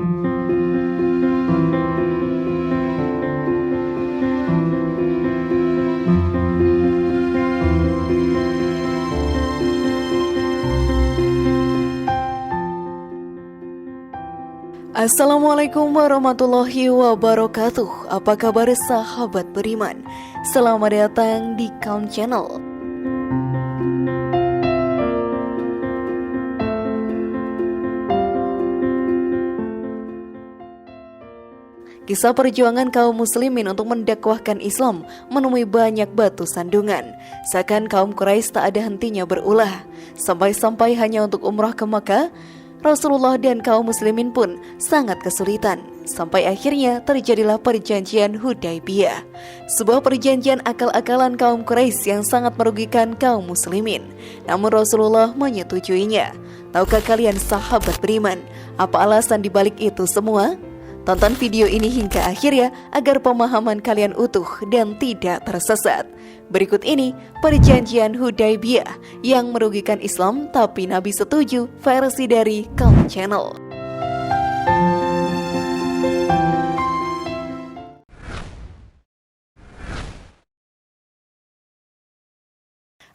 Assalamualaikum warahmatullahi wabarakatuh. Apa kabar sahabat beriman? Selamat datang di Calm Channel. Kisah perjuangan kaum muslimin untuk mendakwahkan Islam menemui banyak batu sandungan. Seakan kaum Quraisy tak ada hentinya berulah. Sampai-sampai hanya untuk umrah ke Makkah, Rasulullah dan kaum muslimin pun sangat kesulitan. Sampai akhirnya terjadilah perjanjian Hudaybiyah, sebuah perjanjian akal-akalan kaum Quraisy yang sangat merugikan kaum muslimin. Namun Rasulullah menyetujuinya. Tahukah kalian sahabat beriman, apa alasan dibalik itu semua? Tonton video ini hingga akhir ya, agar pemahaman kalian utuh dan tidak tersesat. Berikut ini perjanjian Hudaybiyah yang merugikan Islam tapi Nabi setuju, versi dari Calm Channel.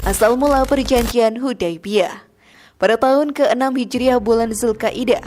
Asal mula perjanjian Hudaybiyah. Pada tahun ke-6 Hijriah bulan Zulkaidah,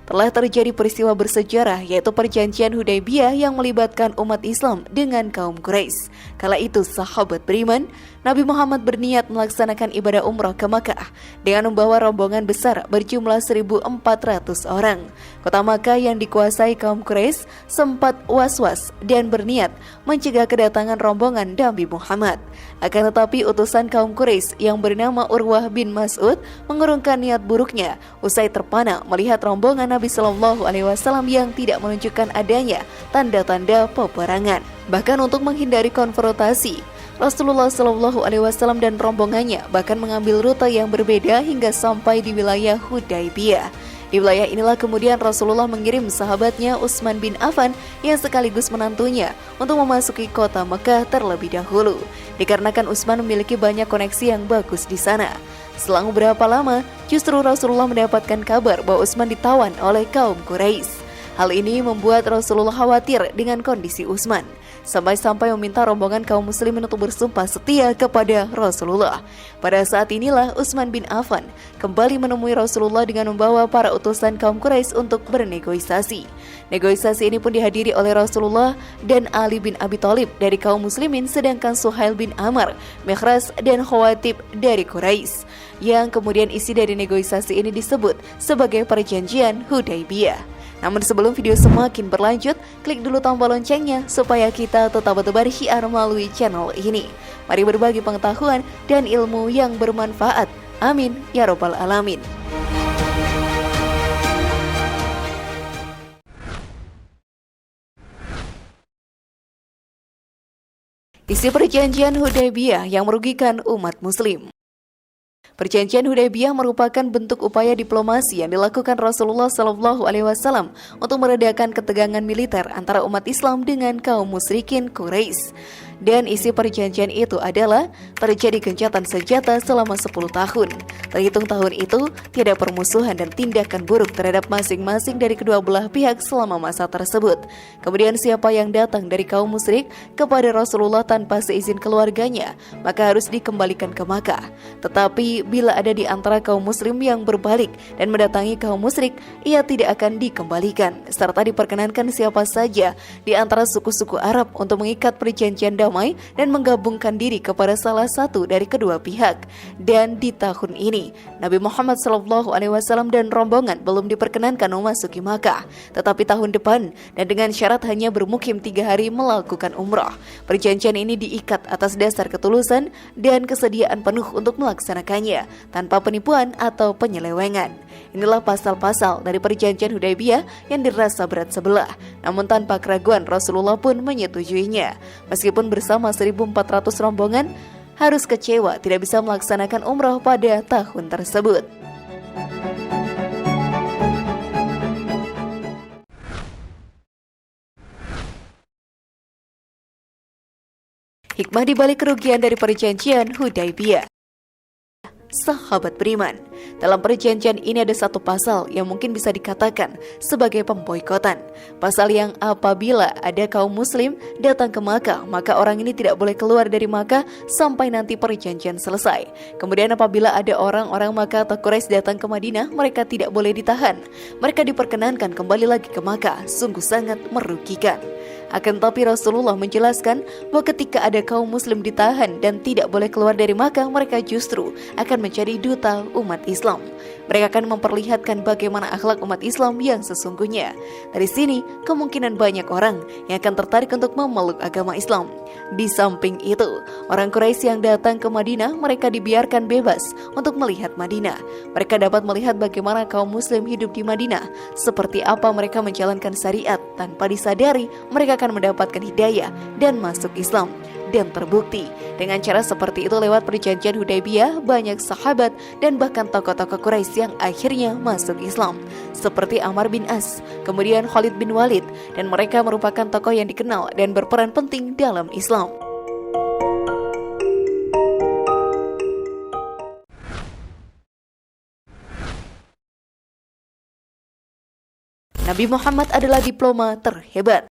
telah terjadi peristiwa bersejarah, yaitu perjanjian Hudaybiyah yang melibatkan umat Islam dengan kaum Quraisy. Kala itu sahabat beriman, Nabi Muhammad berniat melaksanakan ibadah umrah ke Makkah dengan membawa rombongan besar berjumlah 1.400 orang. Kota Makkah yang dikuasai kaum Quraisy sempat was-was dan berniat mencegah kedatangan rombongan Nabi Muhammad. Akan tetapi utusan kaum Quraisy yang bernama Urwah bin Mas'ud mengurungkan niat buruknya usai terpana melihat rombongan Nabi Shallallahu Alaihi Wasallam yang tidak menunjukkan adanya tanda-tanda peperangan. Bahkan untuk menghindari konfrontasi, Rasulullah Shallallahu Alaihi Wasallam dan rombongannya bahkan mengambil rute yang berbeda hingga sampai di wilayah Hudaybiyah. Di wilayah inilah kemudian Rasulullah mengirim sahabatnya Utsman bin Affan yang sekaligus menantunya untuk memasuki kota Mekah terlebih dahulu, dikarenakan Utsman memiliki banyak koneksi yang bagus di sana. Selang beberapa lama, justru Rasulullah mendapatkan kabar bahwa Utsman ditawan oleh kaum Quraisy. Hal ini membuat Rasulullah khawatir dengan kondisi Utsman, sampai-sampai meminta rombongan kaum muslimin untuk bersumpah setia kepada Rasulullah. Pada saat inilah Utsman bin Affan kembali menemui Rasulullah dengan membawa para utusan kaum Quraisy untuk bernegosiasi. Negosiasi ini pun dihadiri oleh Rasulullah dan Ali bin Abi Thalib dari kaum muslimin, sedangkan Suhail bin Amr, Mikhras dan Khawatib dari Quraisy. Yang kemudian isi dari negosiasi ini disebut sebagai perjanjian Hudaybiyah. Namun sebelum video semakin berlanjut, klik dulu tombol loncengnya supaya kita tetap bertebar syiar melalui channel ini. Mari berbagi pengetahuan dan ilmu yang bermanfaat. Amin ya robbal alamin. Isi perjanjian Hudaybiyah yang merugikan umat muslim. Perjanjian Hudaybiyah merupakan bentuk upaya diplomasi yang dilakukan Rasulullah Shallallahu Alaihi Wasallam untuk meredakan ketegangan militer antara umat Islam dengan kaum musyrikin Quraisy. Dan isi perjanjian itu adalah terjadi gencatan senjata selama 10 tahun. Terhitung tahun itu, tidak permusuhan dan tindakan buruk terhadap masing-masing dari kedua belah pihak selama masa tersebut. Kemudian siapa yang datang dari kaum musyrik kepada Rasulullah tanpa seizin keluarganya, maka harus dikembalikan ke Makkah. Tetapi bila ada di antara kaum muslim yang berbalik dan mendatangi kaum musyrik, ia tidak akan dikembalikan, serta diperkenankan siapa saja di antara suku-suku Arab untuk mengikat perjanjian damai dan menggabungkan diri kepada salah satu dari kedua pihak. Dan di tahun ini, Nabi Muhammad SAW dan rombongan belum diperkenankan memasuki Makkah, tetapi tahun depan dan dengan syarat hanya bermukim 3 hari melakukan umrah. Perjanjian ini diikat atas dasar ketulusan dan kesediaan penuh untuk melaksanakannya tanpa penipuan atau penyelewengan. Inilah pasal-pasal dari perjanjian Hudaybiyah yang dirasa berat sebelah, namun tanpa keraguan Rasulullah pun menyetujuinya. Meskipun bersama 1.400 rombongan harus kecewa tidak bisa melaksanakan umrah pada tahun tersebut. Hikmah dibalik kerugian dari perjanjian Hudaybiyah. Sahabat beriman, Dalam perjanjian ini ada satu pasal yang mungkin bisa dikatakan sebagai pemboikotan. Pasal yang apabila ada kaum muslim datang ke Makkah, maka orang ini tidak boleh keluar dari Makkah sampai nanti perjanjian selesai. Kemudian apabila ada orang-orang Makkah atau Quraisy datang ke Madinah, mereka tidak boleh ditahan. Mereka diperkenankan kembali lagi ke Makkah. Sungguh sangat merugikan. Akan tapi Rasulullah menjelaskan bahwa ketika ada kaum muslim ditahan dan tidak boleh keluar dari Makkah, mereka justru akan menjadi duta umat Islam. Mereka akan memperlihatkan bagaimana akhlak umat Islam yang sesungguhnya. Dari sini, kemungkinan banyak orang yang akan tertarik untuk memeluk agama Islam. Di samping itu, orang Quraisy yang datang ke Madinah, mereka dibiarkan bebas untuk melihat Madinah. Mereka dapat melihat bagaimana kaum muslim hidup di Madinah, seperti apa mereka menjalankan syariat. Tanpa disadari, mereka akan mendapatkan hidayah dan masuk Islam. Dan terbukti dengan cara seperti itu lewat perjanjian Hudaybiyah, banyak sahabat dan bahkan tokoh-tokoh Quraisy yang akhirnya masuk Islam, seperti Amr bin As, kemudian Khalid bin Walid, dan mereka merupakan tokoh yang dikenal dan berperan penting dalam Islam. Nabi Muhammad adalah diploma terhebat.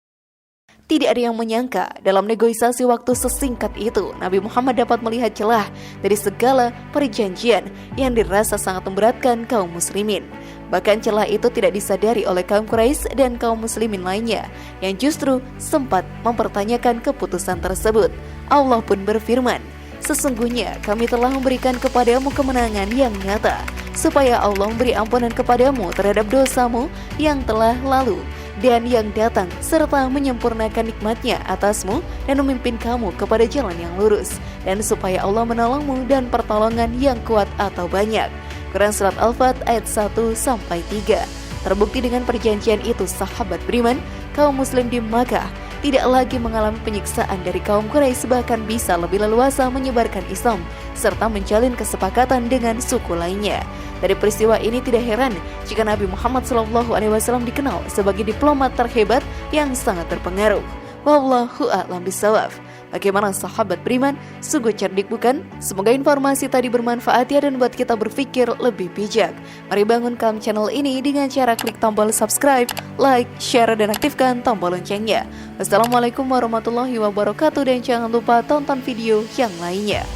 Tidak ada yang menyangka dalam negosiasi waktu sesingkat itu, Nabi Muhammad dapat melihat celah dari segala perjanjian yang dirasa sangat memberatkan kaum muslimin. Bahkan celah itu tidak disadari oleh kaum Quraisy dan kaum muslimin lainnya yang justru sempat mempertanyakan keputusan tersebut. Allah pun berfirman, "Sesungguhnya kami telah memberikan kepadamu kemenangan yang nyata, supaya Allah memberi ampunan kepadamu terhadap dosamu yang telah lalu dan yang datang, serta menyempurnakan nikmatnya atasmu dan memimpin kamu kepada jalan yang lurus, dan supaya Allah menolongmu dan pertolongan yang kuat atau banyak." Quran Surat Al-Fat ayat 1-3. Terbukti dengan perjanjian itu, sahabat beriman, kaum muslim di Makkah tidak lagi mengalami penyiksaan dari kaum Quraisy, bahkan bisa lebih leluasa menyebarkan Islam serta menjalin kesepakatan dengan suku lainnya. Dari peristiwa ini tidak heran jika Nabi Muhammad SAW dikenal sebagai diplomat terhebat yang sangat berpengaruh. Wallahu a'lam bishawab. Bagaimana sahabat beriman? Sungguh cerdik bukan? Semoga informasi tadi bermanfaat ya dan buat kita berpikir lebih bijak. Mari bangunkan channel ini dengan cara klik tombol subscribe, like, share, dan aktifkan tombol loncengnya. Wassalamualaikum warahmatullahi wabarakatuh, dan jangan lupa tonton video yang lainnya.